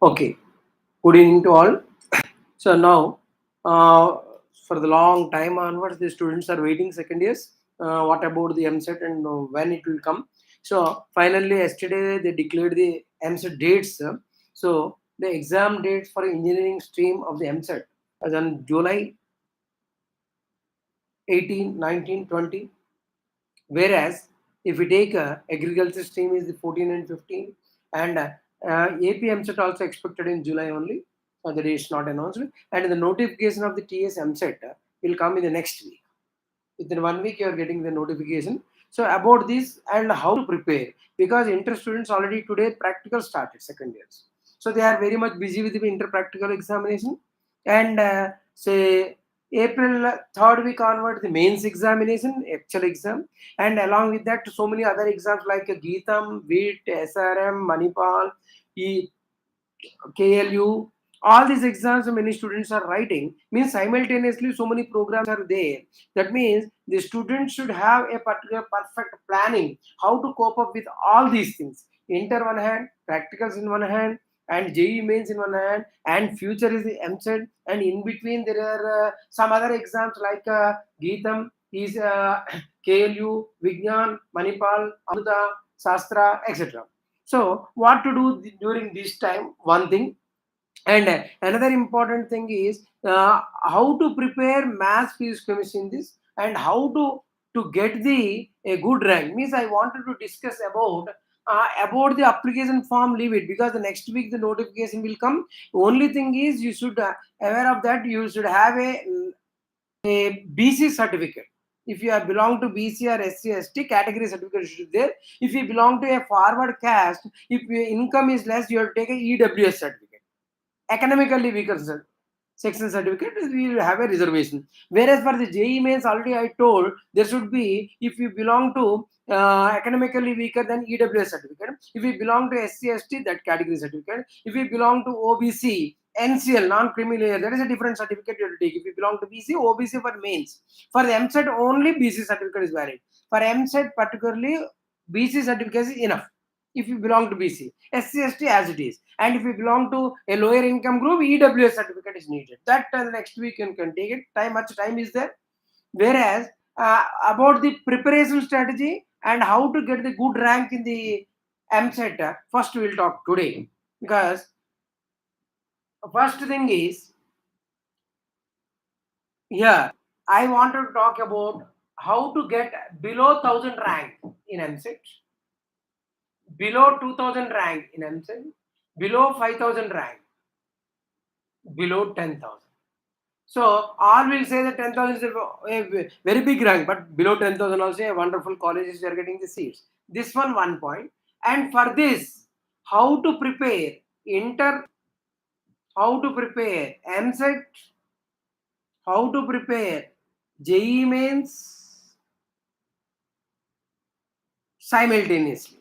Okay, good evening to all. So now, for the long time onwards, the students are waiting second years. What about the Eamcet and when it will come? So finally, yesterday they declared the Eamcet dates. So the exam dates for engineering stream of the Eamcet as on July 18, 19, 20. Whereas if we take agriculture stream is the 14 and 15, and AP MSET also expected in July only. The day is not announced, and the notification of the TS MSET will come in the next week. Within 1 week, you are getting the notification. So about this and how to prepare, because inter students already today practical started second years, so they are very much busy with the inter practical examination, and say April third week onward the mains examination, actual exam, and along with that so many other exams like Geetam, VIT, SRM, Manipal, E KLU, all these exams many students are writing, means simultaneously so many programs are there. That means the students should have a particular perfect planning how to cope up with all these things. Inter one hand, practicals in one hand, and JE mains in one hand, and future is the MSET, and in between there are some other exams like Geetam, is KLU, Vignan, Manipal, Amruta, Sastra, etc. So what to do during this time? One thing, and another important thing is how to prepare maths, physics, chemistry in this, and how to get the a good rank. Means I wanted to discuss about the application form. Leave it because the next week the notification will come. Only thing is you should aware of that. You should have a BC certificate. If you are belong to BC or SC ST category certificate should be there. If you belong to a forward caste, if your income is less, you have to take a EWS certificate, academically weaker section certificate. We will have a reservation. Whereas for the JE mains, already I told there should be, if you belong to academically weaker, then EWS certificate. If you belong to SC ST, that category certificate. If you belong to OBC, NCL, non-criminal layer, that is a different certificate you have to take. If you belong to BC, OBC for mains. For the MSET only BC certificate is valid. For MSET particularly, BC certificate is enough if you belong to BC. SC ST as it is. And if you belong to a lower income group, EWS certificate is needed. That next week you can take it. Much time is there. Whereas about the preparation strategy and how to get the good rank in the MSET, first we will talk today. Because first thing is, here I want to talk about how to get below 1000 rank in MSET, below 2000 rank in MSET, below 5000 rank, below 10,000. So all will say that 10,000 is a very big rank, but below 10,000 also a wonderful colleges you are getting the seats. This one point. And for this, how to prepare inter, how to prepare MSET, how to prepare JE mains simultaneously.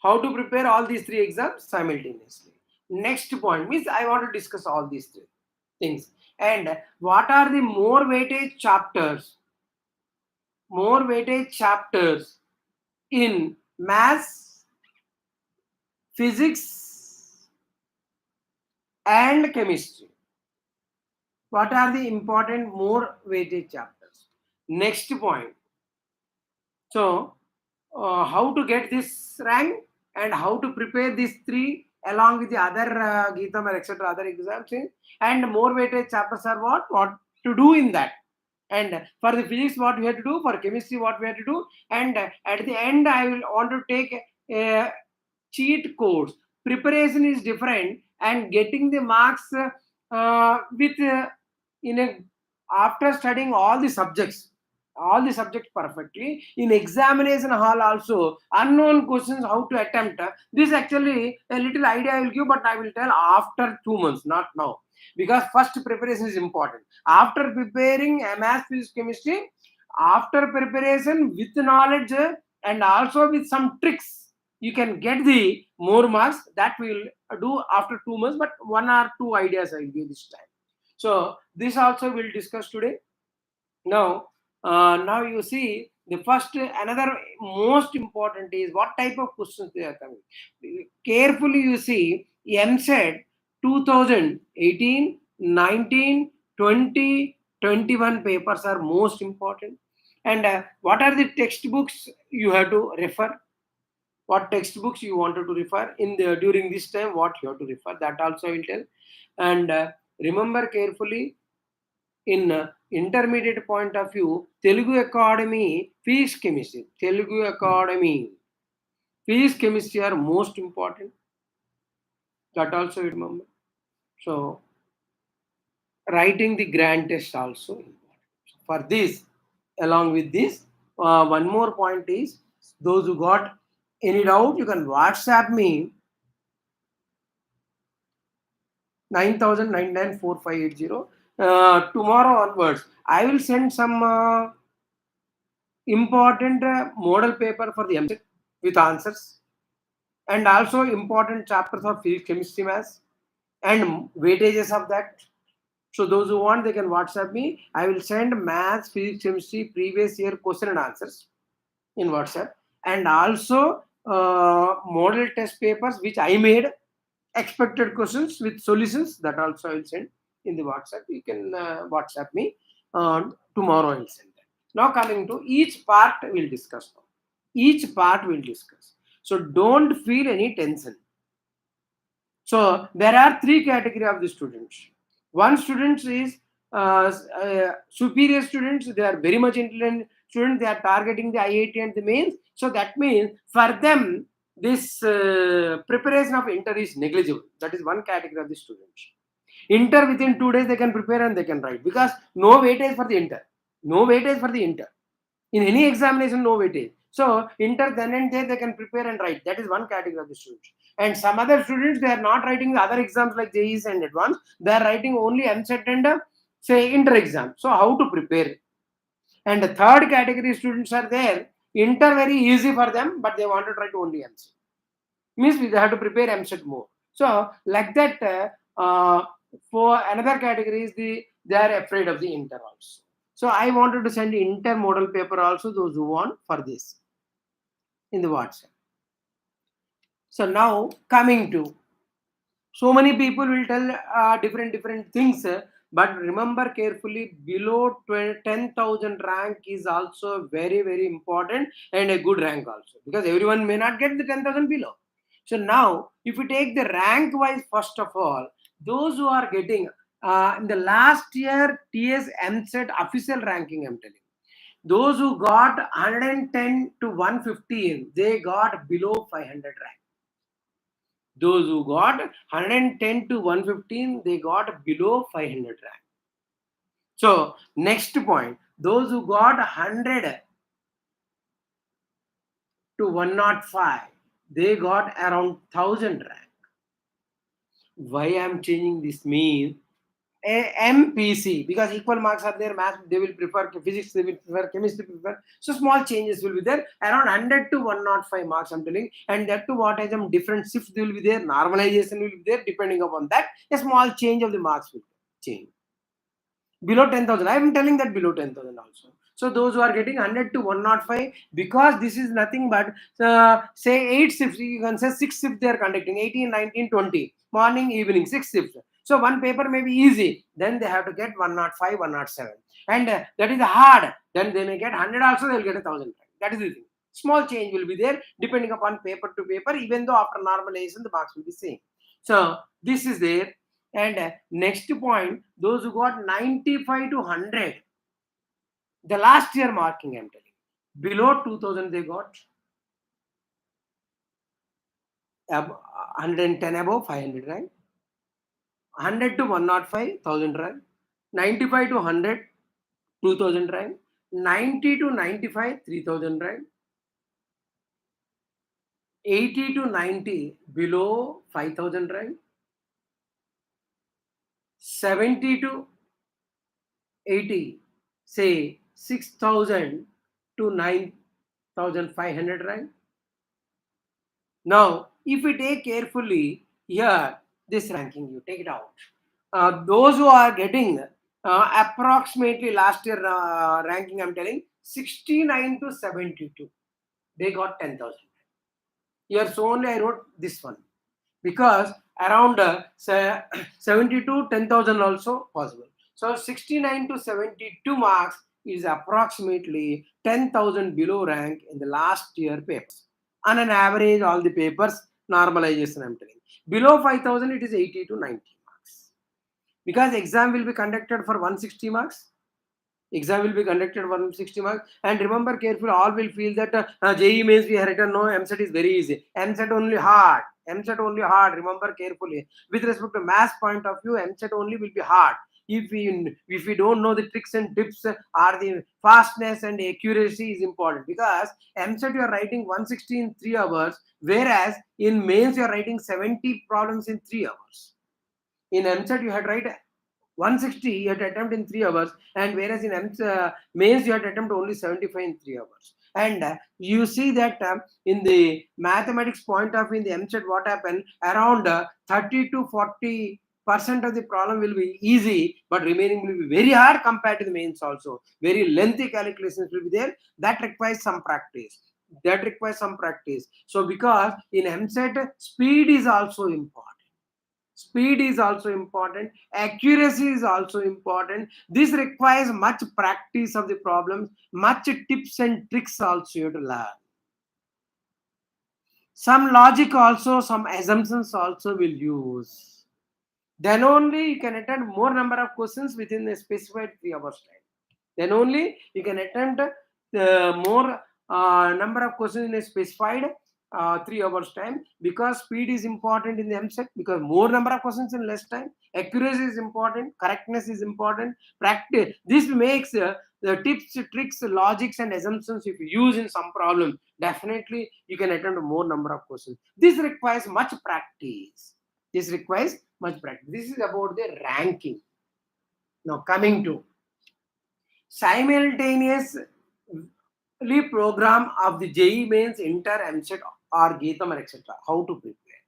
How to prepare all these three exams simultaneously. Next point means I want to discuss all these three things. And what are the more weightage chapters? More weightage chapters in maths, physics, and chemistry. What are the important more weightage chapters? Next point. So, how to get this rank and how to prepare these three along with the other Geetam or etc. other exams, and more weightage chapters are what to do in that. And for the physics, what we have to do, for chemistry, what we have to do, and at the end, I will want to take a cheat codes. Preparation is different, and getting the marks with in a after studying all the subjects perfectly in examination hall also unknown questions how to attempt. This actually a little idea I will give, but I will tell after 2 months, not now, because first preparation is important. After preparing math, physics, chemistry, after preparation with knowledge and also with some tricks, you can get the more marks. That we will do after 2 months, but one or two ideas I will give this time. So this also we'll discuss today. Now you see the first, another most important is what type of questions they are coming. Carefully you see Eamcet 2018, 19, 20, 21 papers are most important. And what are the textbooks you have to refer? What textbooks you wanted to refer in the during this time? What you have to refer? That also I will tell. And remember carefully, in intermediate point of view, Telugu Academy physics chemistry. Telugu Academy physics chemistry are most important. That also remember. So writing the grand test also important. For this, along with this, one more point is, those who got any doubt, you can WhatsApp me 90994580. Tomorrow onwards, I will send some important model paper for the Eamcet with answers, and also important chapters of physics, chemistry, maths, and weightages of that. So those who want, they can WhatsApp me. I will send maths, physics, chemistry, previous year question and answers in WhatsApp, and also model test papers which I made, expected questions with solutions, that also I will send in the WhatsApp. You can WhatsApp me. Tomorrow I will send that. Now coming to each part, we'll discuss now. Each part we'll discuss. So don't feel any tension. So there are three category of the students. One students is superior students. They are very much intelligent students. They are targeting the IIT and the mains. So that means for them, this preparation of inter is negligible. That is one category of the students. Inter, within 2 days they can prepare and they can write, because no weightage for the inter. No weightage for the inter. In any examination, no weightage. So inter, then and there they can prepare and write. That is one category of the students. And some other students, they are not writing the other exams like JEEs and advanced. They are writing only Eamcet and say inter exam. So how to prepare? And the third category students are there. Inter very easy for them, but they want to write only Eamcet. Means they have to prepare Eamcet more. So like that, for another category is they are afraid of the inter also. So I wanted to send inter model paper also, those who want, for this in the WhatsApp. So now coming to, so many people will tell different things, but remember carefully, below 10,000 rank is also very important, and a good rank also, because everyone may not get the 10,000 below. So now if we take the rank wise, first of all, those who are getting in the last year TS Eamcet official ranking, I'm telling, those who got 110 to 115, they got below 500 rank. Those who got 110 to 115, they got below 500 rank. So next point, those who got 100 to 105, they got around 1000 rank. Why I am changing this means MPC, because equal marks are there, math they will prefer, physics they will prefer, chemistry prefer. So small changes will be there, around 100 to 105 marks I'm telling, and that to what is different shifts will be there, normalization will be there, depending upon that a small change of the marks will change. Below 10,000, I am telling that below 10,000 also. So those who are getting 100 to 105, because this is nothing but say 8 shifts, you can say 6 shifts they are conducting, 18, 19, 20, morning, evening, 6 shifts. So one paper may be easy, then they have to get 105, 107, and that is hard, then they may get 100 also, they will get 1,000. That is the thing. Small change will be there depending upon paper to paper, even though after normalization the marks will be same. So this is there. And next point, those who got 95 to 100, the last year marking I'm telling, below 2000 they got 110 above 500 rank, 100 to 105 1000 rank, 95 to 100 2000 rank, 90 to 95 3000 rank, 80 to 90 below 5000 rank, 70 to 80 say 6000 to 9500 rank. Now if we take carefully here, this ranking, you take it out, those who are getting approximately last year ranking I'm telling 69 to 72, they got 10,000. Here so only I wrote this one, because around 70 to 10,000 also possible. So 69 to 72 marks is approximately 10,000 below rank in the last year papers. On an average, all the papers, normalization I'm telling. Below 5,000, it is 80 to 90 marks. Because exam will be conducted for 160 marks. Exam will be conducted 160 marks. And remember carefully, all will feel that JEE means we have written, no, Eamcet is very easy. Eamcet only hard. Eamcet only hard. Remember carefully. With respect to maths point of view, Eamcet only will be hard. If we don't know the tricks and tips, or the fastness and accuracy is important, because Eamcet you are writing 160 in 3 hours, whereas in mains you are writing 70 problems in 3 hours. In Eamcet you had write 160 you had to attempt in 3 hours, and whereas in mains you had to attempt only 75 in 3 hours. And you see that in the mathematics point of view, in the Eamcet what happened, around 30 to 40% of the problem will be easy, but remaining will be very hard compared to the mains also. Very lengthy calculations will be there. That requires some practice. So because in Eamcet, speed is also important. Speed is also important. Accuracy is also important. This requires much practice of the problems, much tips and tricks also you have to learn. Some logic also, some assumptions also will use. Then only you can attempt more number of questions within a specified 3 hours time. Then only you can attempt more number of questions in a specified 3 hours time, because speed is important in the Eamcet, because more number of questions in less time. Accuracy is important, correctness is important, practice. This makes the tips, tricks, logics and assumptions, if you use in some problem, definitely you can attempt more number of questions. This requires much practice. This is about the ranking. Now coming to simultaneously program of the JEE mains, Inter, Eamcet or Geetam, etc. How to prepare?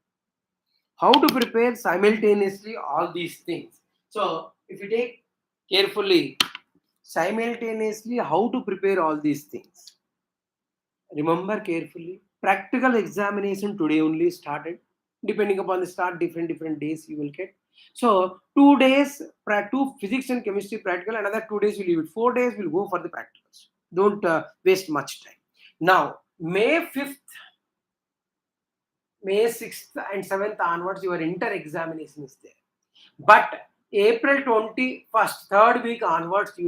How to prepare simultaneously all these things? So if you take carefully, simultaneously how to prepare all these things? Remember carefully, practical examination today only started. Depending upon the start, different days you will get. So 2 days, 2 physics and chemistry practical, another 2 days you leave it. 4 days will go for the practicals. Don't waste much time. Now, May 5th, May 6th and 7th onwards, your inter examination is there. But April 21st, third week onwards,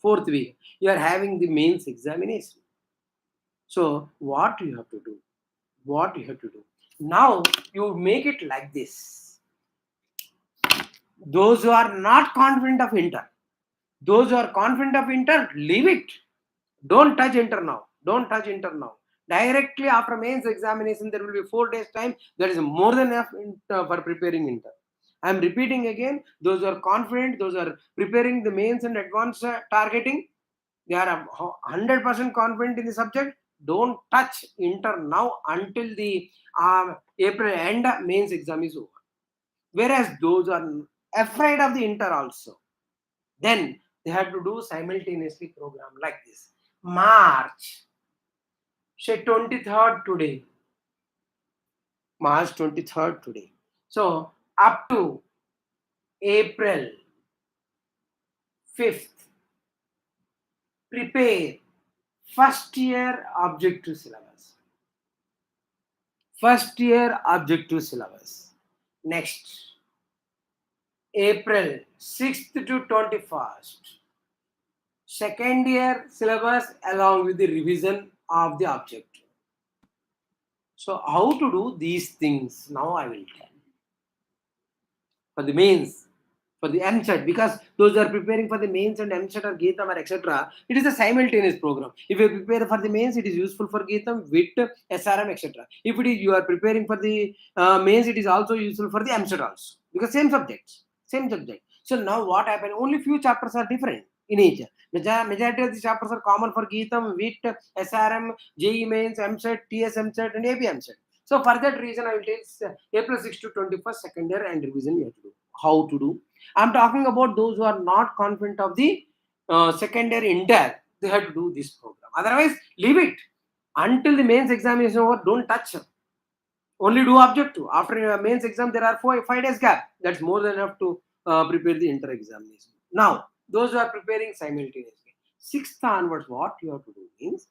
fourth week, you are having the mains examination. So what you have to do? Now you make it like this. Those who are not confident of inter, leave it. Don't touch inter now. Directly after mains examination, there will be 4 days time. That is more than enough for preparing inter. I am repeating again. Those who are confident, those who are preparing the mains and advanced targeting, they are 100% confident in the subject. Don't touch inter now until the April end mains exam is over. Whereas those are afraid of the inter also, then they have to do simultaneously program like this. March, say 23rd today. March 23rd today. So up to April 5th, prepare first year objective syllabus. Next, April 6th to 21st, second year syllabus along with the revision of the objective. So how to do these things? Now I will tell. For the mains, for the Eamcet, because those are preparing for the mains and Eamcet or Geetam or etc. It is a simultaneous program. If you prepare for the mains, it is useful for Geetam, WIT, SRM, etc. If it is you are preparing for the mains, it is also useful for the Eamcet also, because same subject. So now what happened? Only few chapters are different in each. Majority of the chapters are common for Geetam, WIT, SRM, JEE mains, Eamcet, TS Eamcet, and AP Eamcet. So for that reason, I will take April 6 to 21st, second year and revision you have to do. How to do? I'm talking about those who are not confident of the second year inter. They have to do this program. Otherwise, leave it until the mains examination over. Don't touch them. Only do objective. After mains exam, there are 5 days gap. That's more than enough to prepare the inter examination. Now, those who are preparing simultaneously. Sixth onwards, what you have to do means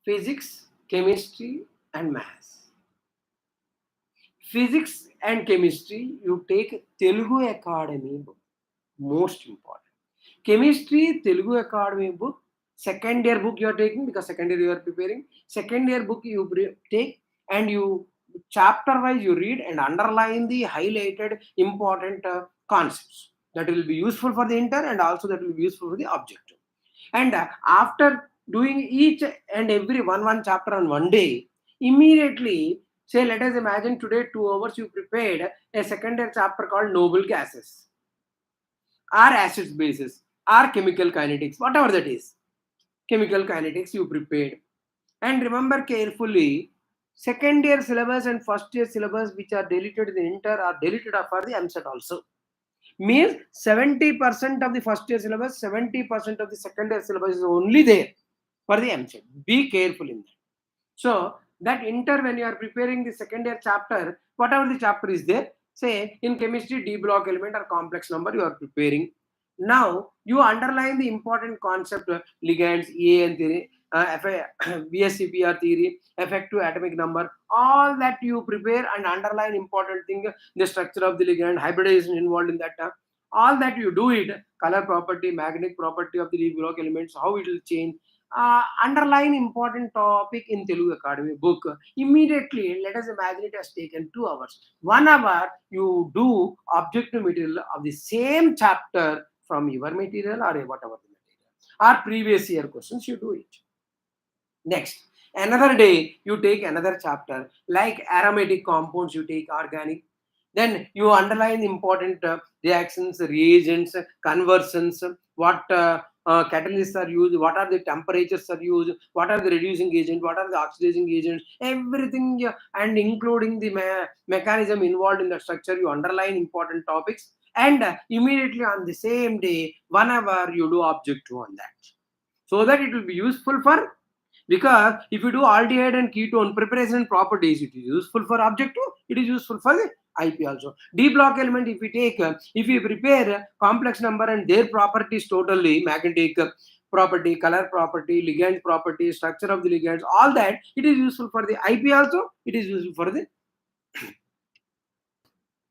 physics, chemistry, and maths. Physics and chemistry, you take Telugu Academy book. Most important. Chemistry, Telugu Academy book. Second year book you are taking because second year you are preparing. Second year book you take and you chapter wise you read and underline the highlighted important concepts that will be useful for the inter and also that will be useful for the objective. And after doing each and every one chapter on one day, immediately say let us imagine today 2 hours you prepared a second year chapter called noble gases or acid bases or chemical kinetics, whatever that is. Chemical kinetics you prepared. And remember carefully, second year syllabus and first year syllabus which are deleted in the inter are deleted for the Eamcet also. Means 70% of the first year syllabus, 70% of the second year syllabus is only there for the Eamcet. Be careful in that. So that inter when you are preparing the second year chapter, whatever the chapter is there, say in chemistry D block element or complex number you are preparing. Now you underline the important concept ligands, EAN theory, VSCPR theory, effective atomic number, all that you prepare and underline important thing, the structure of the ligand, hybridization involved in that. All that you do it, color property, magnetic property of the D block elements, how it will change, underline important topic in Telugu Academy book. Immediately, let us imagine it has taken 2 hours. 1 hour, you do objective material of the same chapter from your material or whatever the material. Or previous year questions, you do it. Next, another day, you take another chapter like aromatic compounds, you take organic. Then you underline important reactions, reagents, conversions, what catalysts are used, what are the temperatures are used, what are the reducing agent, what are the oxidizing agents, everything, and including the mechanism involved in the structure, you underline important topics. And immediately on the same day, 1 hour, you do objective on that. So that it will be useful for, because if you do aldehyde and ketone preparation properties, it is useful for objective, it is useful for the IP also. D block element, if we take, if we prepare complex number and their properties totally, magnetic property, color property, ligand property, structure of the ligands, all that, it is useful for the IP also, it is useful for the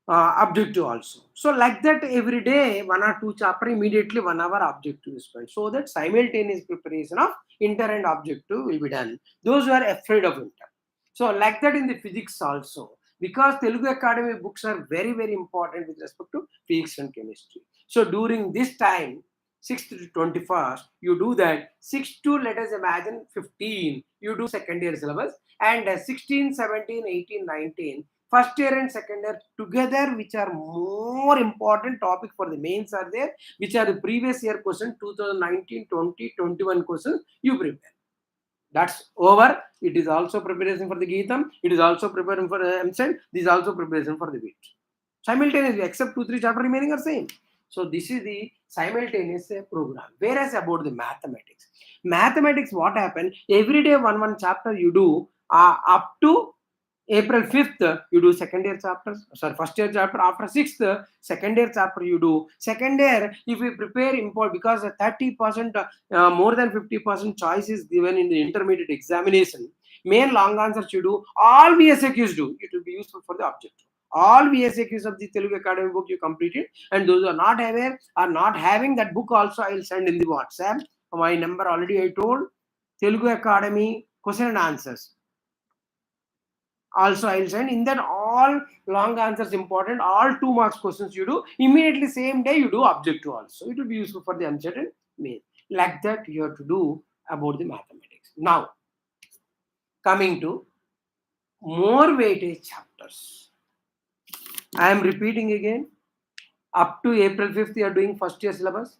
objective also. So like that every day 1 or 2 chapter, immediately 1 hour objective is spent, so that simultaneous preparation of inter and objective will be done. Those who are afraid of inter. So like that in the physics also, because Telugu Academy books are very very important with respect to physics and chemistry. So during this time 6th to 21st, you do that. 6 to, let us imagine, 15, you do second year syllabus, and 16, 17, 18, 19, first year and second year together, which are more important topic for the mains are there, which are the previous year question, 2019, 20, 21 questions, you prepare. That's over. It is also preparation for the Geetam. It is also preparing for Eamcet. This is also preparation for the BEAT. Simultaneously, except 2-3 chapter remaining are same. So this is the simultaneous program. Whereas about the mathematics, what happened? Every day one chapter you do up to April 5th, you do second year chapter, sorry, first year chapter. After 6th, second year chapter you do. Second year, if we prepare import, because 30%, more than 50% choice is given in the intermediate examination, main long answers you do, all VSAQs do. It will be useful for the objective. All VSAQs of the Telugu Academy book you completed, and those who are not aware or not having that book also, I will send in the WhatsApp. My number already I told. Telugu Academy question and answers. Also I will send in that all long answers important, all 2 marks questions you do, immediately same day you do objective also. It will be useful for the uncertain main. Like that you have to do about the mathematics. Now coming to more weightage chapters, I am repeating again. Up to April 5th you are doing first year syllabus.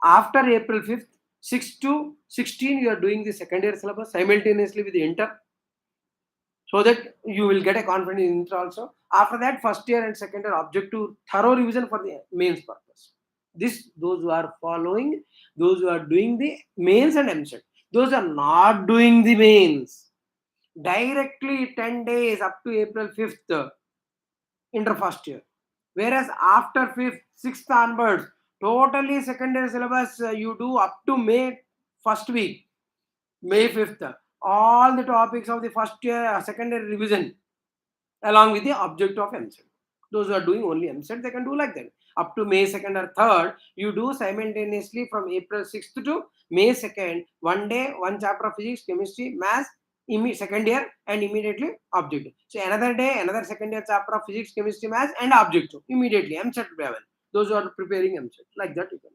After April 5th, 6 to 16 you are doing the second year syllabus simultaneously with the inter, so that you will get a confidence in inter also. After that, first year and second year objective thorough revision for the mains purpose. This, those who are following, those who are doing the mains and Eamcet. Those are not doing the mains, directly 10 days up to April 5th, inter first year. Whereas after 5th, 6th onwards, totally secondary syllabus you do up to May first week, May 5th. All the topics of the first year secondary revision along with the object of Eamcet. Those who are doing only Eamcet, they can do like that. Up to May 2nd or 3rd, you do simultaneously from April 6th to May 2nd, one day, one chapter of physics, chemistry, maths, second year, and immediately object. So another day, another second year chapter of physics, chemistry, maths, and object. Immediately, Eamcet level. Those who are preparing Eamcet, like that you can.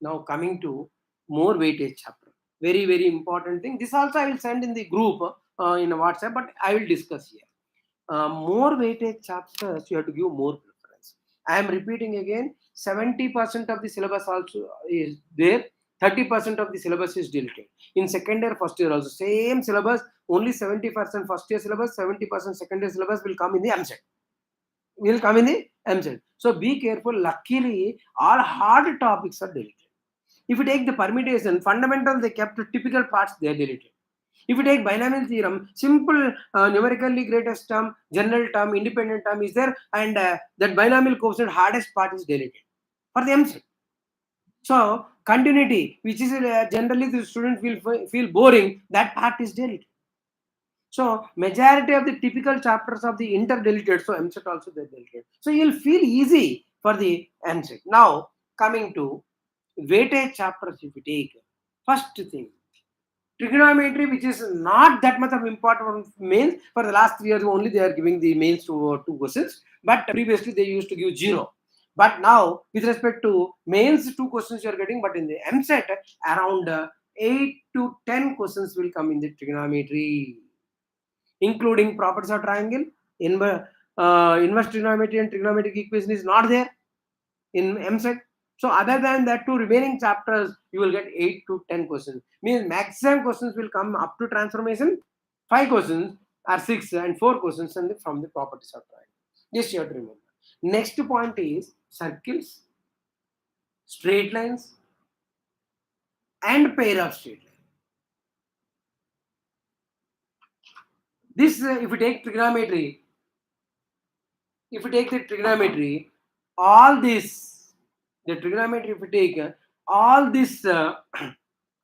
Now coming to more weightage chapter. Very, very important thing. This also I will send in the group in WhatsApp, but I will discuss here. More weightage chapters, you have to give more preference. I am repeating again, 70% of the syllabus also is there, 30% of the syllabus is deleted. In second year, first year also, same syllabus, only 70% first year syllabus, 70% second year syllabus will come in the Eamcet. Will come in the Eamcet. So be careful. Luckily, all hard topics are deleted. If you take the permutation, fundamental, they kept typical parts, they are deleted. If you take binomial theorem, simple numerically greatest term, general term, independent term is there, and that binomial coefficient hardest part is deleted for the Eamcet. So continuity, which is generally the student will feel boring, that part is deleted. So majority of the typical chapters of the inter deleted, so Eamcet also they deleted. So you'll feel easy for the Eamcet. Now coming to weightage chapters, if you take first thing, trigonometry, which is not that much of important mains. For the last 3 years only they are giving the mains to 2 questions, but previously they used to give 0. But now with respect to mains, 2 questions you are getting, but in the Eamcet around 8 to 10 questions will come in the trigonometry, including properties of triangle. Inverse trigonometry and trigonometric equation is not there in Eamcet. So other than that, 2 remaining chapters, you will get 8 to 10 questions. Means maximum questions will come up to transformation. 5 questions are 6 and 4 questions from the properties of triangle. This you have to remember. Next point is circles, straight lines, and pair of straight lines. This, if you take trigonometry, all this, the trigonometry, if you take all this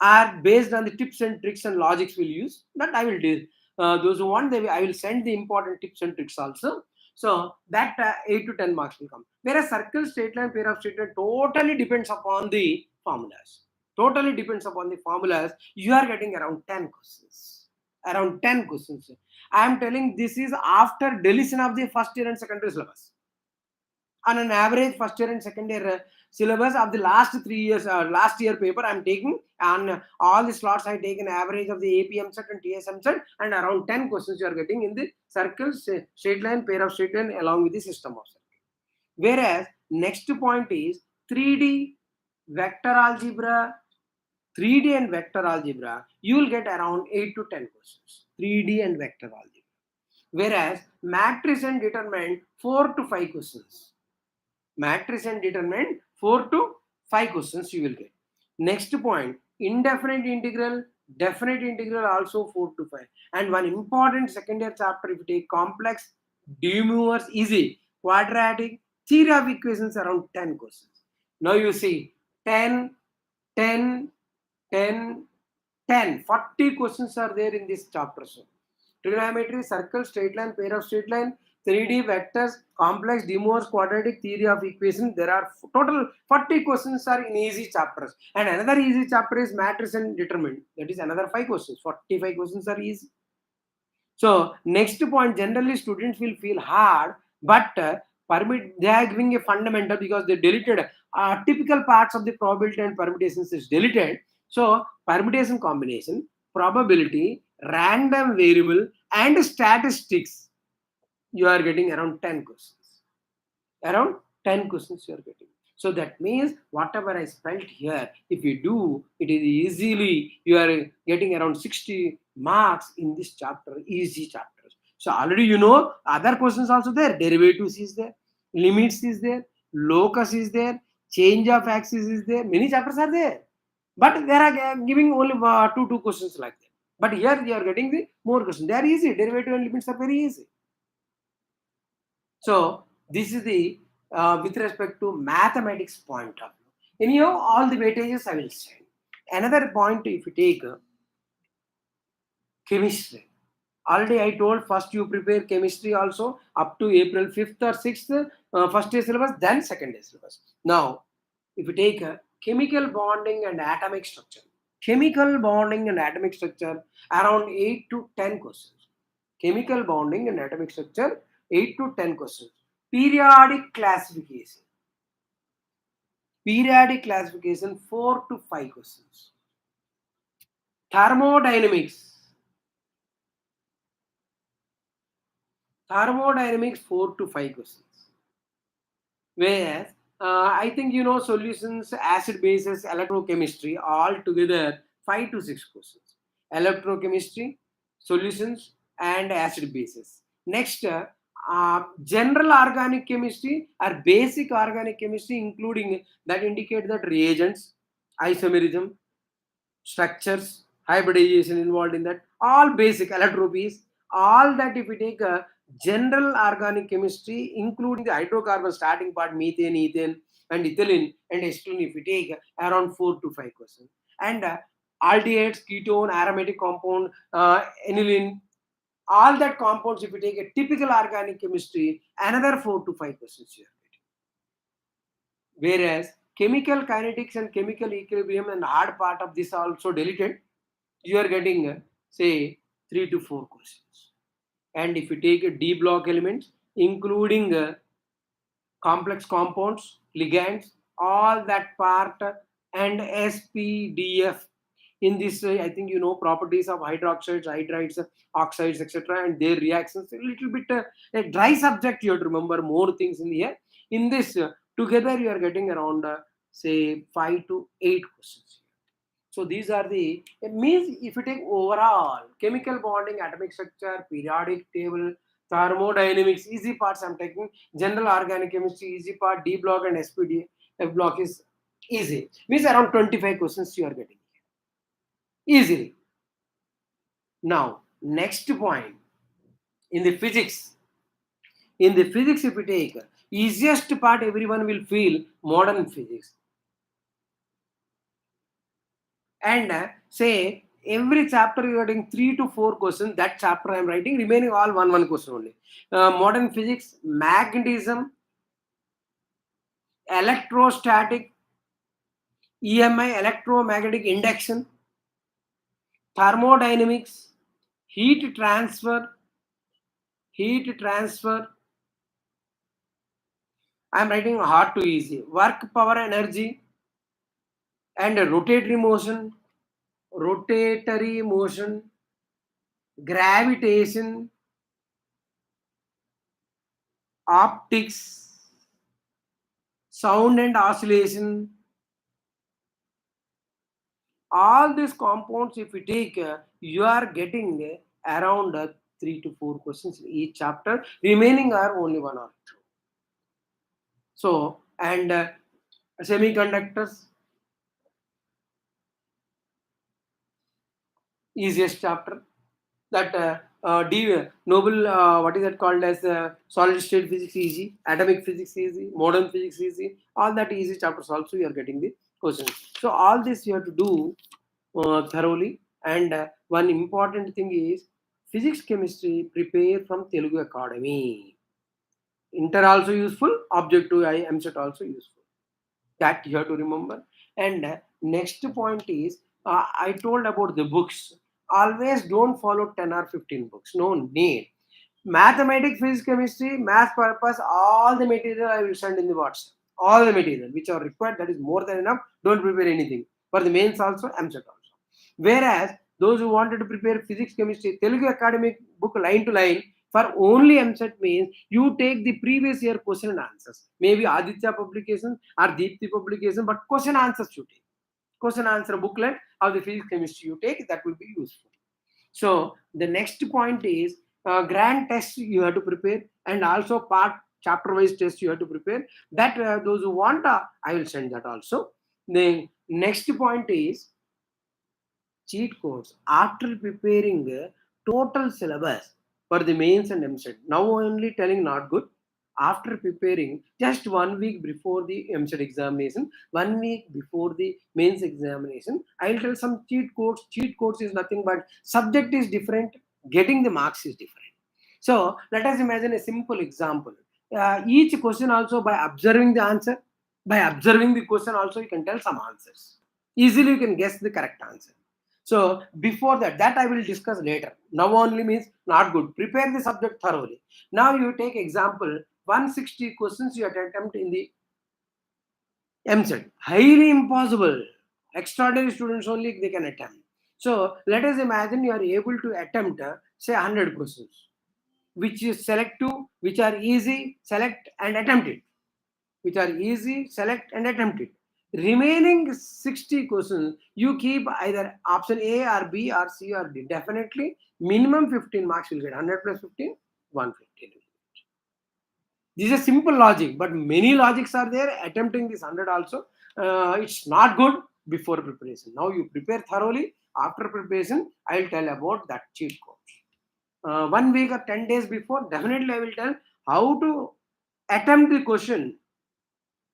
are based on the tips and tricks and logics we'll use. But I will do those who want, I will send the important tips and tricks also. So that 8 to 10 marks will come. Whereas circle, straight line, pair of straight line totally depends upon the formulas. Totally depends upon the formulas. You are getting around 10 questions. Around 10 questions. I am telling this is after deletion of the first year and secondary syllabus. On an average, first year and second year syllabus of the last 3 years, last year paper I'm taking, and all the slots I take an average of the AP Eamcet and TS Eamcet, and around 10 questions you are getting in the circles, straight line, pair of straight line, along with the system of circle. Whereas next point is 3D vector algebra, 3D and vector algebra, you will get around 8 to 10 questions. 3D and vector algebra. Whereas matrix and determinant 4 to 5 questions. Matrix and determinant 4 to 5 questions you will get. Next point, indefinite integral, definite integral also 4 to 5. And one important second year chapter, if you take complex, de Moivre's easy, quadratic, theory of equations around 10 questions. Now you see 10, 10, 10, 10, 40 questions are there in this chapter. So trigonometry, circle, straight line, pair of straight line, 3D vectors, complex, de Moivre's quadratic, theory of equation. There are total 40 questions are in easy chapters. And another easy chapter is matrix and determinant. That is another 5 questions. 45 questions are easy. So next point, generally students will feel hard, but they are giving a fundamental because they deleted typical parts of the probability and permutations is deleted. So permutation combination, probability, random variable, and statistics, you are getting around 10 questions. Around 10 questions you are getting. So that means whatever I spelled here, if you do, it is easily, you are getting around 60 marks in this chapter, easy chapters. So already you know other questions also there, derivatives is there, limits is there, locus is there, change of axis is there, many chapters are there. But they are giving only two questions like that. But here you are getting the more questions. They are easy. Derivative and limits are very easy. So this is the with respect to mathematics point of view. Anyhow, all the weightages I will say. Another point, if you take chemistry. Already I told first you prepare chemistry also up to April 5th or 6th, first day syllabus, then second day syllabus. Now, if you take chemical bonding and atomic structure, around 8 to 10 questions. Chemical bonding and atomic structure, 8 to 10 questions. Periodic classification, 4 to 5 questions. Thermodynamics, 4 to 5 questions. Whereas, I think solutions, acid bases, electrochemistry, all together 5 to 6 questions. Electrochemistry, solutions, and acid bases. Next, general organic chemistry or basic organic chemistry, including that indicate that reagents, isomerism, structures, hybridization involved in that, all basic electropies, all that if we take a general organic chemistry, including the hydrocarbon starting part, methane, ethane, and ethylene and acetylene, if we take around 4 to 5 questions. And aldehydes, ketone, aromatic compound, aniline, all that compounds, if we take a typical organic chemistry, another 4 to 5 questions here. Whereas chemical kinetics and chemical equilibrium and hard part of this also deleted, you are getting say 3 to 4 questions. And if you take a D block elements, including complex compounds, ligands, all that part, and SPDF. In this, I think properties of hydroxides, hydrides, oxides, etc., and their reactions. A little bit a dry subject. You have to remember more things in here. In this, together you are getting around say 5 to 8 questions. So these are the, it means if you take overall chemical bonding, atomic structure, periodic table, thermodynamics, easy parts I'm taking, general organic chemistry, easy part, D block and SPD F block is easy. Means around 25 questions you are getting easily. Now, next point, in the physics. In the physics, if you take easiest part, everyone will feel modern physics. And say every chapter you are getting 3 to 4 questions. That chapter I am writing, remaining all one question only. Modern physics, magnetism, electrostatic, EMI, electromagnetic induction, thermodynamics, heat transfer. I am writing hard to easy. Work, power, energy, and rotatory motion, gravitation, optics, sound and oscillation. All these compounds, if you take, you are getting around 3 to 4 questions in each chapter. Remaining are only 1 or 2. So, and semiconductors, easiest chapter. That noble, what is that called as solid state physics easy, atomic physics easy, modern physics easy. All that easy chapters also you are getting the questions. So all this you have to do thoroughly. And one important thing is physics chemistry prepare from Telugu Academy. Inter also useful, objective Eamcet also useful. That you have to remember. And next point is, I told about the books. Always don't follow 10 or 15 books. No need. Mathematics, physics, chemistry, math purpose, all the material I will send in the WhatsApp. All the material which are required, that is more than enough. Don't prepare anything. For the mains also, Eamcet also. Whereas those who wanted to prepare physics, chemistry, Telugu academic book line to line, for only Eamcet means you take the previous year question and answers. Maybe Aditya publication or Deepthi publication, but question answers you take. Question answer booklet of the physics chemistry you take, that will be useful. So the next point is grand test you have to prepare, and also part chapter wise test you have to prepare. That those who want, I will send that also. The next point is cheat codes after preparing total syllabus for the mains and MCET. Now only telling not good. After preparing just 1 week before the MCET examination, 1 week before the mains examination, I'll tell some cheat codes. Cheat codes is nothing but subject is different, getting the marks is different. So let us imagine a simple example. Each question also by observing the answer, by observing the question also you can tell some answers. Easily you can guess the correct answer. So before that I will discuss later. Now only means not good. Prepare the subject thoroughly. Now you take example 160 questions you attempt in the MCET. Highly impossible. Extraordinary students only they can attempt. So let us imagine you are able to attempt say 100 questions, which is select two, which are easy, select and attempt it. Which are easy, select and attempt it. Remaining 60 questions, you keep either option A or B or C or D. Definitely, minimum 15 marks will get. 100 plus 15, 115. This is a simple logic, but many logics are there. Attempting this 100 also, it's not good before preparation. Now you prepare thoroughly. After preparation, I'll tell about that cheat code. 1 week or 10 days before, definitely I will tell how to attempt the question.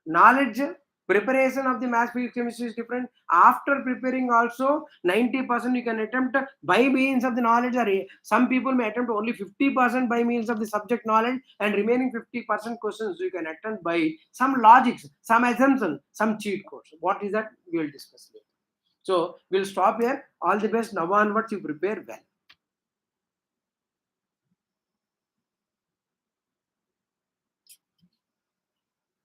Knowledge, preparation of the maths, physics, chemistry is different. After preparing also 90% you can attempt by means of the knowledge, or some people may attempt only 50% by means of the subject knowledge, and remaining 50% questions you can attempt by some logics, some assumption, some cheat codes. What is that? We will discuss later. So we'll stop here. All the best. Now onwards you prepare well.